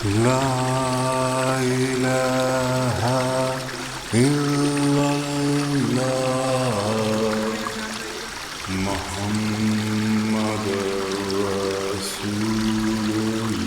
لا إله إلا الله محمد رسول الله.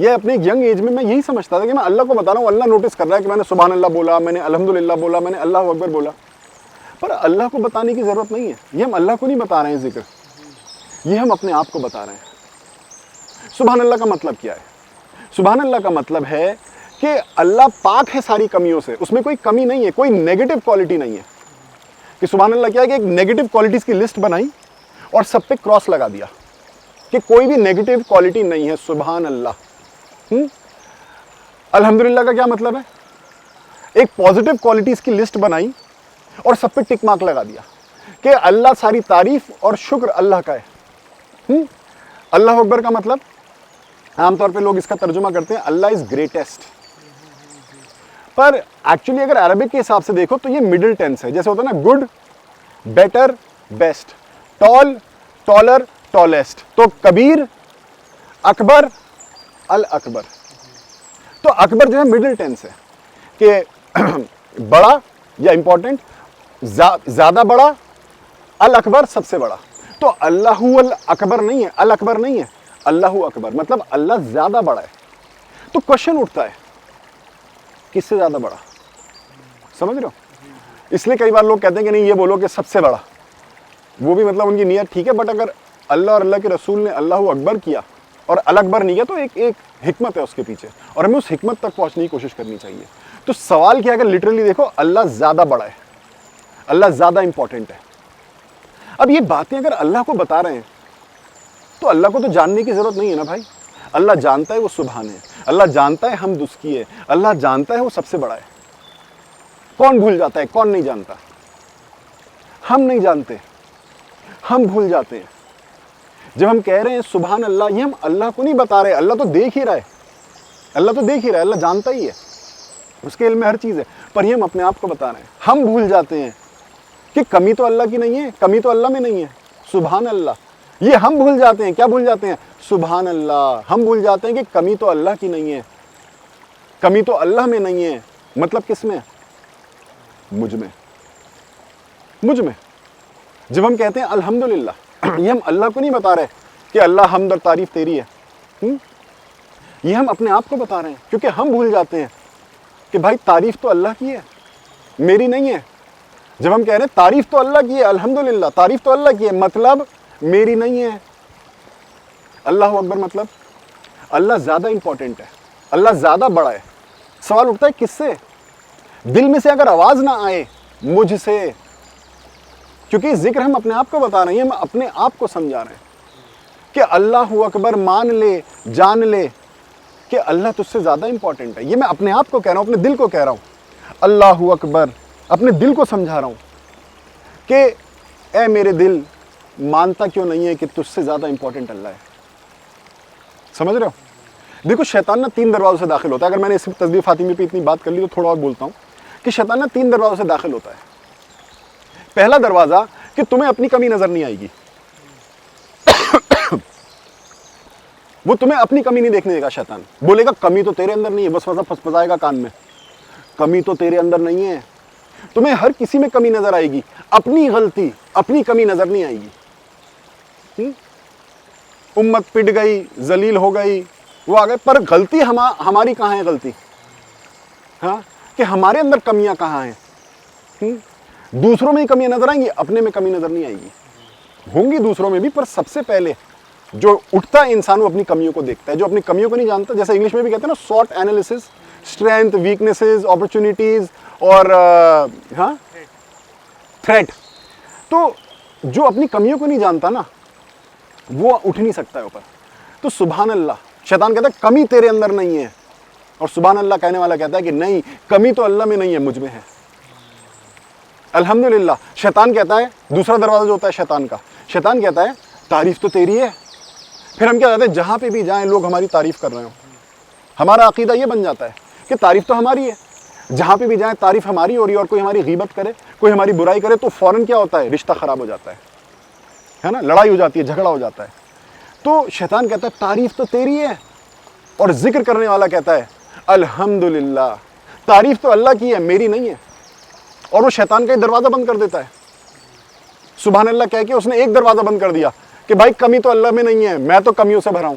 یہ اپنے ایک ینگ ایج میں یہی سمجھتا تھا کہ میں اللہ کو بتا رہا ہوں, اللہ نوٹس کر رہا ہے کہ میں نے سبحان اللہ بولا, میں نے الحمدللہ بولا, میں نے اللہ اکبر بولا. پر اللہ کو بتانے کی ضرورت نہیں ہے. یہ ہم اللہ کو نہیں بتا رہے ہیں ذکر, یہ ہم اپنے آپ کو بتا رہے ہیں. سبحان اللہ کا مطلب کیا ہے؟ سبحان اللہ کا مطلب ہے کہ اللہ پاک ہے ساری کمیوں سے, اس میں کوئی کمی نہیں ہے, کوئی نیگیٹو کوالٹی نہیں ہے. کہ سبحان اللہ کیا ہے کہ ایک نیگیٹو کوالٹیز کی لسٹ بنائی اور سب پہ کراس لگا دیا کہ کوئی بھی نیگیٹو کوالٹی نہیں ہے. سبحان اللہ. الحمدللہ کا کیا مطلب ہے؟ ایک پازیٹیو کوالٹیز کی لسٹ بنائی اور سب پہ ٹک مارک لگا دیا کہ اللہ ساری تعریف اور شکر اللہ کا ہے. اللہ اکبر کا مطلب عام طور پہ لوگ اس کا ترجمہ کرتے ہیں اللہ از گریٹسٹ, پر ایکچولی اگر عربک کے حساب سے دیکھو تو یہ مڈل ٹینس ہے. جیسے ہوتا ہے نا گڈ, بیٹر, بیسٹ, ٹال, ٹالر, ٹالسٹ. تو کبیر, اکبر, الاکبر. تو اکبر جو ہے مڈل ٹینس ہے کہ بڑا یا امپورٹنٹ, زیادہ بڑا, الاکبر سب سے بڑا. تو اللہ الاکبر نہیں ہے, الاکبر نہیں ہے, اللہ اکبر مطلب اللہ زیادہ بڑا ہے. تو کوشچن اٹھتا ہے کس سے زیادہ بڑا؟ سمجھ رہے ہو؟ اس لیے کئی بار لوگ کہتے ہیں کہ نہیں یہ بولو کہ سب سے بڑا, وہ بھی مطلب ان کی نیت ٹھیک ہے, بٹ اگر اللہ اور اللہ کے رسول نے اللہ اکبر کیا اور الاکبر نہیں کیا تو ایک حکمت ہے اس کے پیچھے, اور ہمیں اس حکمت تک پہنچنے کی کوشش کرنی چاہیے. تو سوال کیا ہے, اگر لٹرلی دیکھو اللہ زیادہ بڑا ہے, اللہ زیادہ امپورٹنٹ ہے. اب یہ باتیں اگر اللہ کو بتا رہے ہیں تو اللہ کو تو جاننے کی ضرورت نہیں ہے نا بھائی. اللہ جانتا ہے وہ سبحان ہے, اللہ جانتا ہے حمد اس کی ہے, اللہ جانتا ہے وہ سب سے بڑا ہے. کون بھول جاتا ہے, کون نہیں جانتا؟ ہم نہیں جانتے, ہم بھول جاتے ہیں. جب ہم کہہ رہے ہیں سبحان اللہ, یہ ہم اللہ کو نہیں بتا رہے, اللہ تو دیکھ ہی رہا ہے, اللہ تو دیکھ ہی رہا ہے, اللہ جانتا ہی ہے, اس کے علم میں ہر چیز ہے, پر یہ ہم اپنے آپ کو بتا رہے ہیں. ہم بھول جاتے ہیں کہ کمی تو اللہ کی نہیں ہے, کمی تو اللہ میں نہیں ہے. سبحان اللہ, یہ ہم بھول جاتے ہیں. کیا بھول جاتے ہیں؟ سبحان اللہ. ہم بھول جاتے ہیں کہ کمی تو اللہ کی نہیں ہے, کمی تو اللہ میں نہیں ہے. مطلب کس میں؟ مجھ میں, مجھ میں. جب ہم کہتے ہیں الحمدللہ, یہ ہم اللہ کو نہیں بتا رہے کہ اللہ حمد اور تعریف تیری ہے, یہ ہم اپنے آپ کو بتا رہے ہیں, کیونکہ ہم بھول جاتے ہیں کہ بھائی تعریف تو اللہ کی ہے, میری نہیں ہے. جب ہم کہہ رہے ہیں تعریف تو اللہ کی ہے, الحمدللہ تعریف تو اللہ کی ہے, مطلب میری نہیں ہے. اللہ اکبر مطلب اللہ زیادہ امپورٹنٹ ہے, اللہ زیادہ بڑا ہے. سوال اٹھتا ہے کس سے؟ دل میں سے اگر آواز نہ آئے, مجھ سے, کیونکہ ذکر ہم اپنے آپ کو بتا رہے ہیں, ہم اپنے آپ کو سمجھا رہے ہیں کہ اللہ اکبر. مان لے, جان لے کہ اللہ تجھ سے زیادہ امپورٹنٹ ہے. یہ میں اپنے آپ کو کہہ رہا ہوں, اپنے دل کو کہہ رہا ہوں. اللہ اکبر, اپنے دل کو سمجھا رہا ہوں کہ اے میرے دل, مانتا کیوں نہیں ہے کہ تجھ سے زیادہ امپورٹنٹ اللہ ہے. سمجھ رہے ہو؟ دیکھو شیطان نا 3 دروازوں سے داخل ہوتا ہے. اگر میں نے اس تسبیح فاطمی پہ اتنی بات کر لی تو تھوڑا اور بولتا ہوں کہ شیطان نا 3 دروازوں سے داخل ہوتا ہے. پہلا دروازہ کہ تمہیں اپنی کمی نظر نہیں آئے گی, وہ تمہیں اپنی کمی نہیں دیکھنے دے گا. شیطان بولے گا کمی تو تیرے اندر نہیں ہے, بس وسا پھسپھسائے گا کان میں, کمی تو تیرے اندر نہیں ہے. تمہیں ہر کسی میں کمی نظر آئے گی, اپنی غلطی, اپنی کمی نظر نہیں آئے گی. امت پٹ گئی, ذلیل ہو گئی, وہ آ گئے, پر غلطی ہماری کہاں ہے؟ غلطی ہاں کہ ہمارے اندر کمیاں کہاں ہیں؟ دوسروں میں ہی کمیاں نظر آئیں گی, اپنے میں کمی نظر نہیں آئے گی. ہوں گی دوسروں میں بھی, پر سب سے پہلے جو اٹھتا ہے انسان وہ اپنی کمیوں کو دیکھتا ہے. جو اپنی کمیوں کو نہیں جانتا, جیسے انگلش میں بھی کہتے ہیں نا SWOT analysis, strength, weaknesses, opportunities اور ہاں تھریٹ. تو جو اپنی کمیوں کو نہیں جانتا نا وہ اٹھ نہیں سکتا ہے اوپر. تو سبحان اللہ, شیطان کہتا ہے کمی تیرے اندر نہیں ہے, اور سبحان اللہ کہنے والا کہتا ہے کہ نہیں, کمی تو اللہ میں نہیں ہے, مجھ میں ہے. الحمدللہ. شیطان کہتا ہے, دوسرا دروازہ جو ہوتا ہے شیطان کا, شیطان کہتا ہے تعریف تو تیری ہے. پھر ہم کیا کہتے ہیں, جہاں پہ بھی جائیں لوگ ہماری تعریف کر رہے ہوں, ہمارا عقیدہ یہ بن جاتا ہے کہ تعریف تو ہماری ہے. جہاں پہ بھی جائیں تعریف ہماری ہو رہی ہے, اور کوئی ہماری غیبت کرے, کوئی ہماری برائی کرے تو فوراً کیا ہوتا ہے, رشتہ خراب ہو جاتا ہے نا, لڑائی ہو جاتی ہے, جھگڑا ہو جاتا ہے. تو شیطان کہتا ہے تعریف تو تیری ہے, اور ذکر کرنے والا کہتا ہے الحمدللہ, تعریف تو اللہ کی ہے, میری نہیں ہے. اور وہ شیطان کا ایک دروازہ بند کر دیتا ہے. سبحان اللہ کہہ کے اس نے ایک دروازہ بند کر دیا کہ بھائی کمی تو اللہ میں نہیں ہے, میں تو کمیوں سے بھرا ہوں.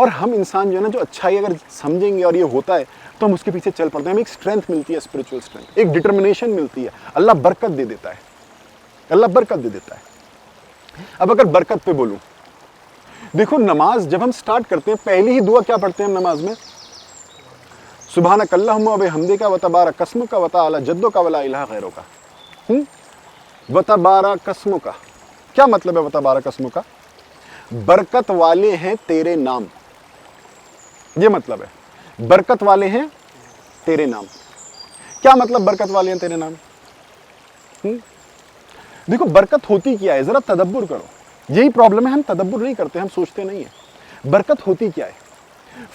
اور ہم انسان جو ہے نا جو اچھائی اگر سمجھیں گے اور یہ ہوتا ہے تو ہم اس کے پیچھے چل پڑتے ہیں, ہمیں ایک اسٹرینتھ ملتی ہے, اسپرچل اسٹرینتھ, ایک ڈٹرمنیشن ملتی ہے, اللہ برکت دے دیتا ہے, اللہ برکت دے دیتا ہے. اب اگر برکت پہ بولوں, دیکھو نماز جب ہم سٹارٹ کرتے ہیں پہلی ہی دعا کیا پڑھتے ہیں ہم نماز میں؟ سبحانک اللہم و بحمدک و تبارک اسمک و تعالی جدک ولا الہ غیرک. و تبارک اسمک, کیا مطلب ہے و تبارک اسمک؟ برکت والے ہیں تیرے نام, یہ مطلب ہے برکت والے ہیں تیرے نام. کیا مطلب برکت والے ہیں تیرے نام؟ دیکھو برکت ہوتی کیا ہے, ذرا تدبر کرو. یہی پرابلم ہے, ہم تدبر نہیں کرتے, ہم سوچتے نہیں ہیں برکت ہوتی کیا ہے.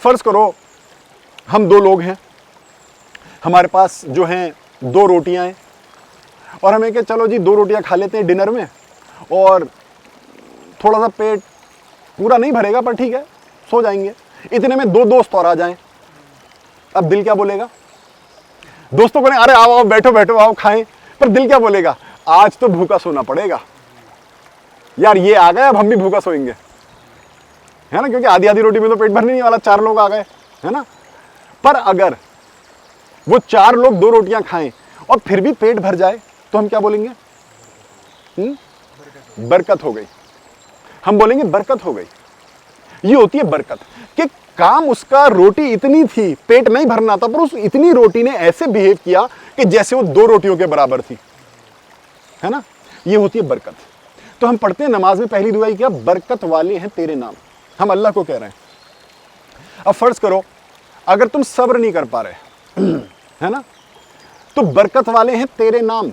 فرض کرو ہم دو لوگ ہیں, ہمارے پاس جو ہیں 2 روٹیاں ہیں, اور ہمیں کہ چلو جی 2 روٹیاں کھا لیتے ہیں ڈنر میں, اور تھوڑا سا پیٹ پورا نہیں بھرے گا پر ٹھیک ہے سو جائیں گے. اتنے میں 2 دوست اور آ جائیں, اب دل کیا بولے گا؟ دوستوں کو نہیں ارے آؤ بیٹھو بیٹھو آؤ کھائیں, پر دل کیا بولے گا؟ آج تو بھوکا سونا پڑے گا یار, یہ آ گئے اب ہم بھی بھوکا سوئیں گے, ہے نا, کیونکہ آدھی روٹی میں تو پیٹ بھرنے نہیں والا, 4 لوگ آ گئے, ہے نا. پر اگر وہ 4 لوگ 2 روٹیاں کھائیں اور پھر بھی پیٹ بھر جائے تو ہم کیا بولیں گے؟ برکت ہو گئی. ہم بولیں گے برکت ہو گئی. یہ ہوتی ہے برکت کہ کام اس کا روٹی اتنی تھی, پیٹ نہیں بھرنا تھا, پر اس اتنی روٹی نے ایسے بیہیو کیا کہ جیسے وہ 2 روٹیوں کے برابر تھی, ہے نا. یہ ہوتی ہے برکت. تو ہم پڑھتے ہیں نماز میں پہلی دعا کیا؟ برکت والے ہیں تیرے نام. ہم اللہ کو کہہ رہے ہیں. اب فرض کرو اگر تم صبر نہیں کر پا رہے, ہے نا, تو برکت والے ہیں تیرے نام.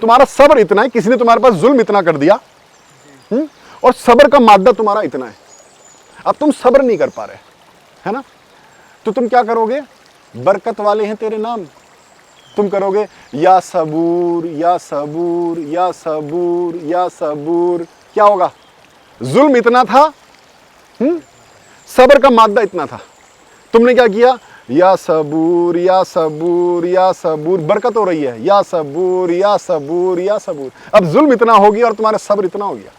تمہارا صبر اتنا ہے, کسی نے تمہارے پاس ظلم اتنا کر دیا, اور صبر کا مادہ تمہارا اتنا ہے, اب تم صبر نہیں کر پا رہے, ہے نا, تو تم کیا کرو گے؟ برکت والے ہیں تیرے نام. تم کرو گے یا صبور یا صبور یا صبور یا صبور. کیا ہوگا؟ ظلم اتنا تھا, صبر کا مادہ اتنا تھا, تم نے کیا کیا؟ یا صبور یا صبور یا صبور, برکت ہو رہی ہے, یا صبور یا صبور یا صبور. اب ظلم اتنا ہو گیا اور تمہارا صبر اتنا ہو گیا,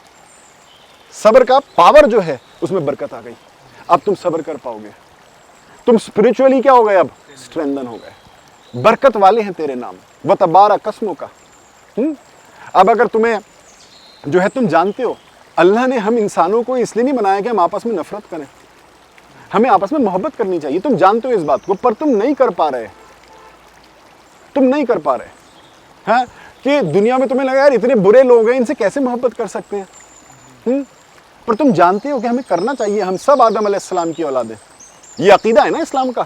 صبر کا پاور جو ہے اس میں برکت آ گئی. اب تم صبر کر پاؤ گے, تم اسپرچولی کیا ہو گئے؟ اب اسٹرینتھن ہو گئے. برکت والے ہیں تیرے نام, و تبارک اسمک. اب اگر تمہیں جو ہے, تم جانتے ہو اللہ نے ہم انسانوں کو اس لیے نہیں بنایا کہ ہم آپس میں نفرت کریں, ہمیں آپس میں محبت کرنی چاہیے. تم جانتے ہو اس بات کو, پر تم نہیں کر پا رہے, تم نہیں کر پا رہے, ہاں, کہ دنیا میں تمہیں لگا یار اتنے برے لوگ ہیں, ان سے کیسے محبت کر سکتے ہیں, پر تم جانتے ہو کہ ہمیں کرنا چاہیے. ہم سب آدم علیہ السلام کی اولاد ہیں, یہ عقیدہ ہے نا اسلام کا,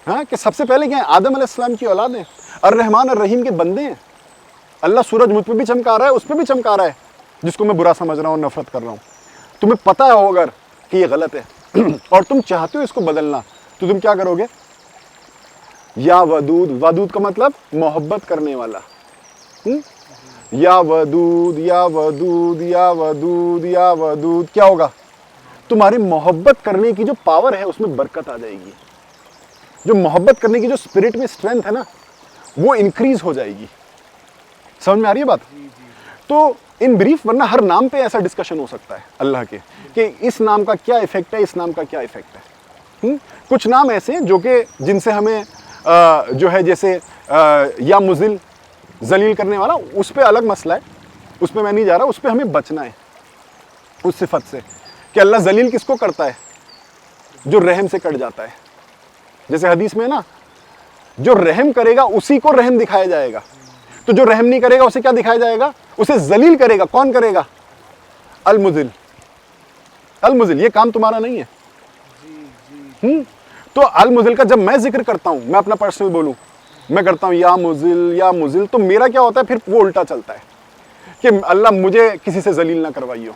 ہاں, کہ سب سے پہلے کیا ہے؟ آدم علیہ السلام کی اولاد ہیں, الرحمن الرحیم کے بندے ہیں. اللہ سورج مجھ پہ بھی چمکا رہا ہے, اس پہ بھی چمکا رہا ہے, جس کو میں برا سمجھ رہا ہوں, نفرت کر رہا ہوں. تمہیں پتہ ہو اگر کہ یہ غلط ہے اور تم چاہتے ہو اس کو بدلنا, تو تم کیا کرو گے؟ یا ودود. ودود کا مطلب محبت کرنے والا. یا ودود یا ودود یا ودود یا ودود. کیا ہوگا؟ تمہاری محبت کرنے کی جو پاور ہے اس میں برکت آ جائے گی. جو محبت کرنے کی جو اسپرٹ میں اسٹرینتھ ہے نا, وہ انکریز ہو جائے گی. سمجھ میں آ رہی ہے بات؟ تو ان بریف, ورنہ ہر نام پہ ایسا ڈسکشن ہو سکتا ہے اللہ کے, کہ اس نام کا کیا ایفیکٹ ہے, اس نام کا کیا ایفیکٹ ہے. کچھ نام ایسے ہیں جو کہ جن سے ہمیں جو ہے, جیسے یا مذل, ذلیل کرنے والا, اس پہ الگ مسئلہ ہے, اس پہ میں نہیں جا رہا. اس پہ ہمیں بچنا ہے اس صفت سے, کہ اللہ ذلیل کس کو کرتا ہے؟ جو رحم سے کٹ جاتا ہے. جیسے حدیث میں نا, جو رحم کرے گا اسی کو رحم دکھایا جائے گا, تو جو رحم نہیں کرے گا اسے کیا دکھایا جائے گا؟ اسے ذلیل کرے گا. کون کرے گا؟ المذل. المذل, یہ کام تمہارا نہیں ہے. تو المذل کا جب میں ذکر کرتا ہوں, میں اپنا پرسنل بولوں, میں کرتا ہوں یا مذل یا مذل, تو میرا کیا ہوتا ہے پھر؟ وہ الٹا چلتا ہے کہ اللہ مجھے کسی سے ذلیل نہ کروائیو,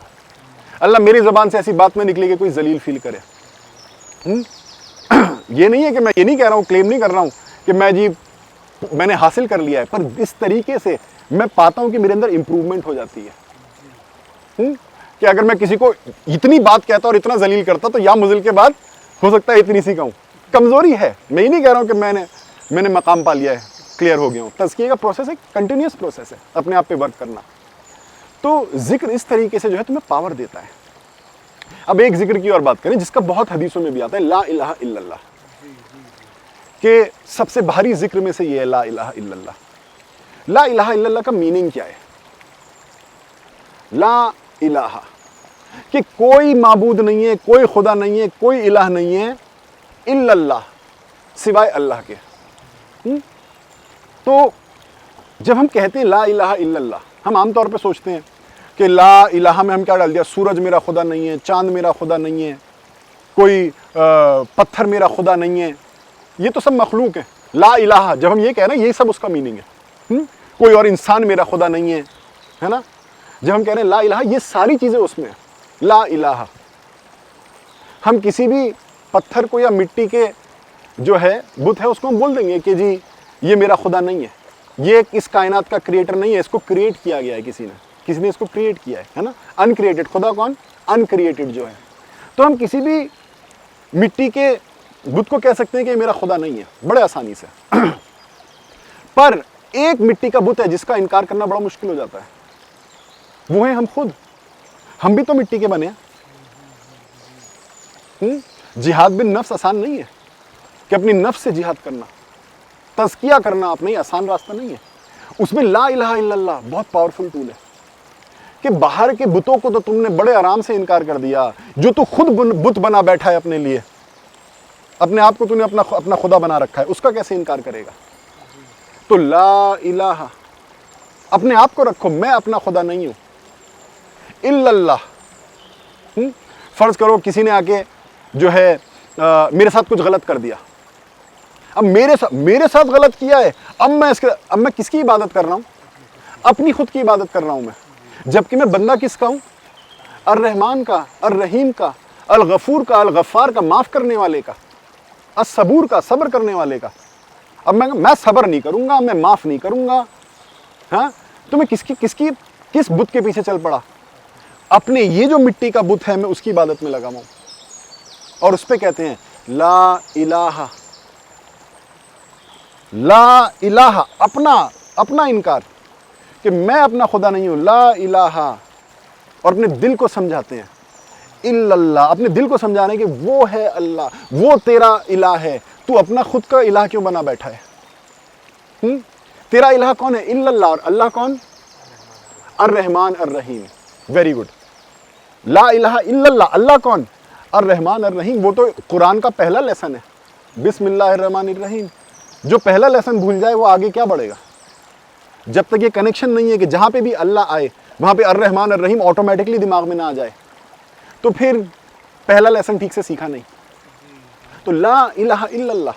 اللہ میری زبان سے ایسی بات نہ نکلے کہ کوئی ذلیل فیل کرے. یہ نہیں ہے کہ میں یہ نہیں کہہ رہا ہوں, کلیم نہیں کر رہا ہوں کہ میں نے حاصل کر لیا ہے, پر اس طریقے سے میں پاتا ہوں کہ میرے اندر امپروومنٹ ہو جاتی ہے. کہ اگر میں کسی کو اتنی بات کہتا اور اتنا ذلیل کرتا, تو یا مذل کے بعد ہو سکتا ہے اتنی سی کہوں. کمزوری ہے, میں یہ نہیں کہہ رہا ہوں کہ میں نے مقام پا لیا ہے, کلیئر ہو گیا ہوں. تزکیے کا پروسیس ہے, کنٹینیوس پروسیس ہے, اپنے آپ پہ ورک کرنا. تو ذکر اس طریقے سے جو ہے تمہیں پاور دیتا ہے. اب ایک ذکر کی اور بات کریں جس کا بہت حدیثوں میں بھی آتا ہے، لا الہ الا اللہ، کہ سب سے بھاری ذکر میں سے یہ ہے لا الہ الا اللہ۔ لا الہ الا اللہ کا میننگ کیا ہے؟ لا الہ، کہ کوئی معبود نہیں ہے، کوئی خدا نہیں ہے، کوئی الہ نہیں ہے الا اللہ، سوائے اللہ کے۔ تو جب ہم کہتے ہیں لا الہ الا اللہ، ہم عام طور پہ سوچتے ہیں کہ لا الہ میں ہم کیا ڈال دیا، سورج میرا خدا نہیں ہے، چاند میرا خدا نہیں ہے، کوئی پتھر میرا خدا نہیں ہے، یہ تو سب مخلوق ہے۔ لا الہ جب ہم یہ کہہ رہے ہیں، یہی سب اس کا میننگ ہے۔ کوئی اور انسان میرا خدا نہیں ہے نا؟ جب ہم کہہ رہے ہیں لا الہ، یہ ساری چیزیں اس میں ہیں۔ لا الہ، ہم کسی بھی پتھر کو یا مٹی کے جو ہے بت ہے اس کو ہم بول دیں گے کہ جی یہ میرا خدا نہیں ہے، یہ اس کائنات کا کریٹر نہیں ہے، اس کو کریٹ کیا گیا ہے کسی نے اس کو کریٹ کیا ہے نا؟ ان کریٹڈ، خدا کون؟ ان کریٹڈ جو ہے۔ تو ہم کسی بھی مٹی کے بت کو کہہ سکتے ہیں کہ یہ میرا خدا نہیں ہے بڑے آسانی سے۔ پر ایک مٹی کا بت ہے جس کا انکار کرنا بڑا مشکل ہو جاتا ہے، وہ ہیں ہم خود۔ ہم بھی تو مٹی کے بنے ہیں۔ جہاد بن نفس آسان نہیں ہے کہ اپنی نفس سے جہاد کرنا، تزکیہ کرنا اپنا ہی آسان راستہ نہیں ہے۔ اس میں لا الہ الا اللہ بہت پاورفل ٹول ہے کہ باہر کے بتوں کو تو تم نے بڑے آرام سے انکار کر دیا، جو تو خود بت بنا بیٹھا ہے اپنے لیے، اپنے آپ کو تو نے اپنا خدا بنا رکھا ہے، اس کا کیسے انکار کرے گا؟ تو لا الہ، اپنے آپ کو رکھو، میں اپنا خدا نہیں ہوں الا اللہ۔ فرض کرو کسی نے آ کے جو ہے میرے ساتھ کچھ غلط کر دیا، اب میرے ساتھ غلط کیا ہے، اب میں کس کی عبادت کر رہا ہوں؟ اپنی خود کی عبادت کر رہا ہوں میں، جبکہ میں بندہ کس کا ہوں؟ الرحمن کا، الرحیم کا، الغفور کا، الغفار کا، معاف کرنے والے کا، الصبور کا، صبر کرنے والے کا۔ اب میں صبر نہیں کروں گا، میں معاف نہیں کروں گا، ہاں؟ تو میں کس بت کے پیچھے چل پڑا؟ اپنے یہ جو مٹی کا بت ہے میں اس کی عبادت میں لگا ہوں، اور اس پہ کہتے ہیں لا الہ۔ لا الہ، اپنا انکار کہ میں اپنا خدا نہیں ہوں، لا الہ، اور اپنے دل کو سمجھاتے ہیں الا اللہ، اپنے دل کو سمجھانے کہ وہ ہے اللہ، وہ تیرا الہ ہے، تو اپنا خود کا الہ کیوں بنا بیٹھا ہے؟ تیرا الہ کون ہے؟ الا اللہ، اور اللہ کون؟ الرحمن الرحیم۔ Very good. لا الہ الا اللہ، اللہ کون؟ الرحمن الرحیم۔ وہ تو قرآن کا پہلا لیسن ہے، بسم اللہ الرحمن الرحیم۔ جو پہلا لیسن بھول جائے وہ آگے کیا بڑھے گا؟ جب تک یہ کنیکشن نہیں ہے کہ جہاں پہ بھی اللہ آئے وہاں پہ الرحمن الرحیم آٹومیٹکلی دماغ میں نہ آ جائے، تو پھر پہلا لیسن ٹھیک سے سیکھا نہیں۔ تو لا الہ الا اللہ،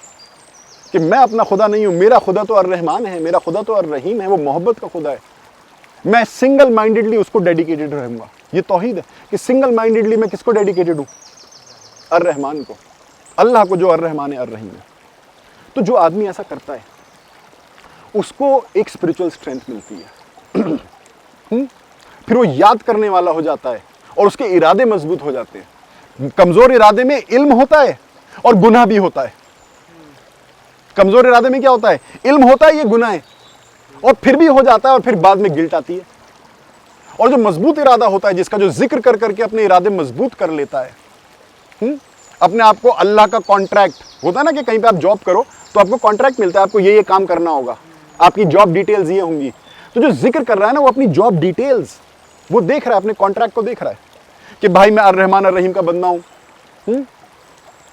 کہ میں اپنا خدا نہیں ہوں، میرا خدا تو الرحمن ہے، میرا خدا تو الرحیم ہے، وہ محبت کا خدا ہے، میں سنگل مائنڈڈلی اس کو ڈیڈیکیٹڈ رہوں گا۔ یہ توحید ہے کہ سنگل مائنڈڈلی میں کس کو ڈیڈیکیٹڈ ہوں؟ الرحمن کو، اللہ کو جو الرحمن الرحیم ہے۔ تو جو آدمی ایسا کرتا ہے اس کو ایک اسپرچول اسٹرینتھ ملتی ہے، پھر وہ یاد کرنے والا ہو جاتا ہے اور اس کے ارادے مضبوط ہو جاتے ہیں۔ کمزور ارادے میں علم ہوتا ہے اور گناہ بھی ہوتا ہے۔ کمزور ارادے میں کیا ہوتا ہے؟ علم ہوتا ہے یہ گناہ ہے، اور پھر بھی ہو جاتا ہے، اور پھر بعد میں گلٹ آتی ہے۔ اور جو مضبوط ارادہ ہوتا ہے، جس کا جو ذکر کر کر کے اپنے ارادے مضبوط کر لیتا ہے، اپنے آپ کو اللہ کا کانٹریکٹ ہوتا ہے نا، کہ کہیں پہ آپ جاب کرو تو آپ کو کانٹریکٹ ملتا ہے، آپ کو یہ کام کرنا ہوگا، آپ کی جاب ڈیٹیلز یہ ہوں گی۔ تو جو ذکر کر رہا ہے نا، وہ اپنی جاب ڈیٹیلز وہ دیکھ رہا ہے، اپنے کانٹریکٹ کو دیکھ رہا ہے کہ بھائی میں الرحمن الرحیم کا بندہ ہوں۔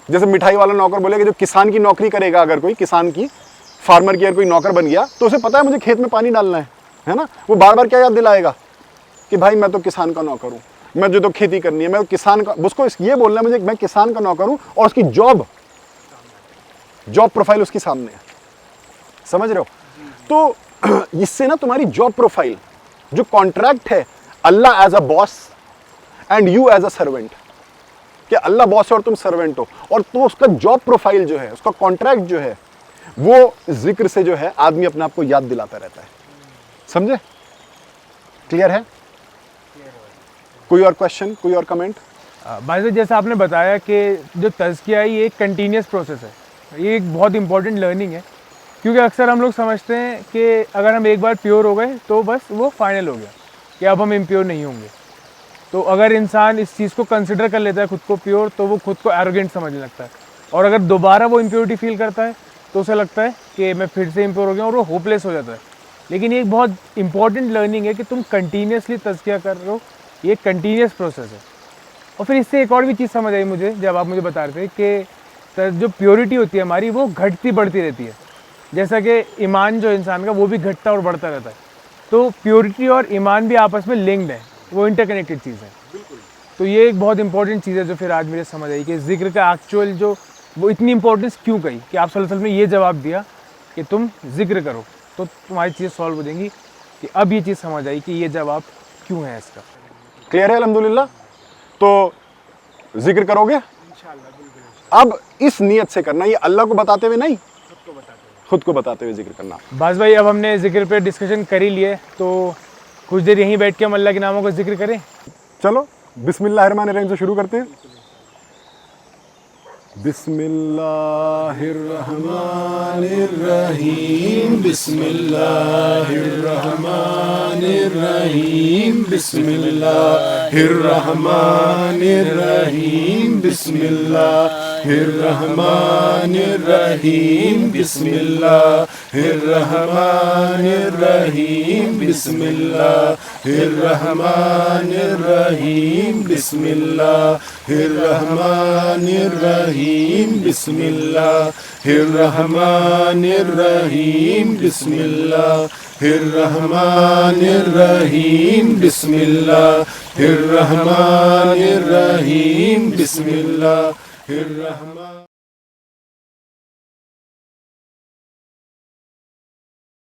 جیسے مٹھائی والا نوکر بولے کہ جو کسان کی نوکری کرے گا، اگر کوئی کسان کی، فارمر کی اگر کوئی نوکر بن گیا تو اسے پتا ہے مجھے کھیت میں پانی ڈالنا ہے نا؟ وہ بار بار کیا یاد دلائے گا کہ بھائی میں تو کسان کا نوکر ہوں، میں جو تو کھیتی کرنی ہے، میں کسان کا، اس کو یہ بولنا ہے مجھے میں کسان کا نوکر ہوں، اور اس کی جاب پروفائل اس کی سامنے ہے۔ سمجھ رہے ہو؟ تو اس سے نا تمہاری جاب پروفائل، جو کانٹریکٹ ہے اللہ is a boss and you is a servant, کہ اللہ باس ہے اور تم سرونٹ ہو، اور تو اس کا جاب پروفائل جو ہے، اس کا کانٹریکٹ جو ہے، وہ ذکر سے جو ہے آدمی اپنے آپ کو یاد دلاتا رہتا ہے۔ سمجھے؟ کلیئر ہے؟ کوئی اور کوشچن، کوئی اور کمنٹ؟ بھائی صاحب جیسا آپ نے بتایا کہ جو تزکیہ ہے یہ ایک کنٹینیوس پروسیس ہے، یہ ایک بہت امپورٹنٹ لرننگ ہے، کیونکہ اکثر ہم لوگ سمجھتے ہیں کہ اگر ہم ایک بار پیور ہو گئے تو بس وہ فائنل ہو گیا، کہ اب ہم امپیور نہیں ہوں گے۔ تو اگر انسان اس چیز کو کنسیڈر کر لیتا ہے خود کو پیور تو وہ خود کو ایروگینٹ سمجھنے لگتا ہے, اور اگر دوبارہ وہ امپیورٹی فیل کرتا ہے تو اسے لگتا ہے کہ میں پھر سے امپیور ہو گیا, اور وہ ہوپ لیس ہو جاتا ہے. لیکن یہ ایک بہت امپورٹنٹ لرننگ ہے کہ تم کنٹینیوسلی تزکیہ کر رہے ہو, یہ ایک کنٹینیوس پروسیس ہے. اور پھر اس سے ایک اور بھی چیز سمجھ آئی مجھے جب آپ مجھے بتا رہے تھے کہ جو پیورٹی ہوتی ہے ہماری وہ گھٹتی بڑھتی رہتی ہے, جیسا کہ ایمان جو انسان کا وہ بھی گھٹتا اور بڑھتا رہتا ہے. تو پیورٹی اور ایمان بھی آپس میں لنکڈ ہے, وہ انٹر کنیکٹڈ چیز ہے. تو یہ ایک بہت امپورٹنٹ چیز ہے جو پھر آج مجھے سمجھ آئی کہ ذکر کا ایکچوئل جو وہ اتنی امپورٹنس کیوں کہی, کہ آپ صلی اللہ علیہ وسلم نے یہ جواب دیا کہ تم ذکر کرو تو تمہاری چیز سالو ہو جائیں گی. کہ اب یہ چیز سمجھ آئی کہ یہ جواب کیوں ہے اس کا. کلیئر ہے الحمدللہ. تو ذکر کرو گے اب اس نیت سے کرنا, یہ اللہ کو بتاتے ہوئے نہیں, خود کو بتاتے ہوئے ذکر کرنا. باز بھائی اب ہم نے ذکر پہ ڈسکشن کر ہی لیے, تو کچھ دیر یہیں بیٹھ کے ہم اللہ کے ناموں کا ذکر کریں. چلو بسم اللہ الرحمن الرحیم سے شروع کرتے ہیں. بسم اللہ الرحمن الرحیم, بسم اللہ الرحمن الرحیم, بسم اللہ الرحمن الرحیم, بسم اللہ الرحمن الرحیم, بسم اللہ الرحمن الرحیم, بسم اللہ الرحمن الرحیم, بسم اللہ الرحمن الرحیم, بسم اللہ الرحمن الرحیم, بسم اللہ الرحمن الرحیم, بسم اللہ الرحمن الرحیم, بسم اللہ الرحمن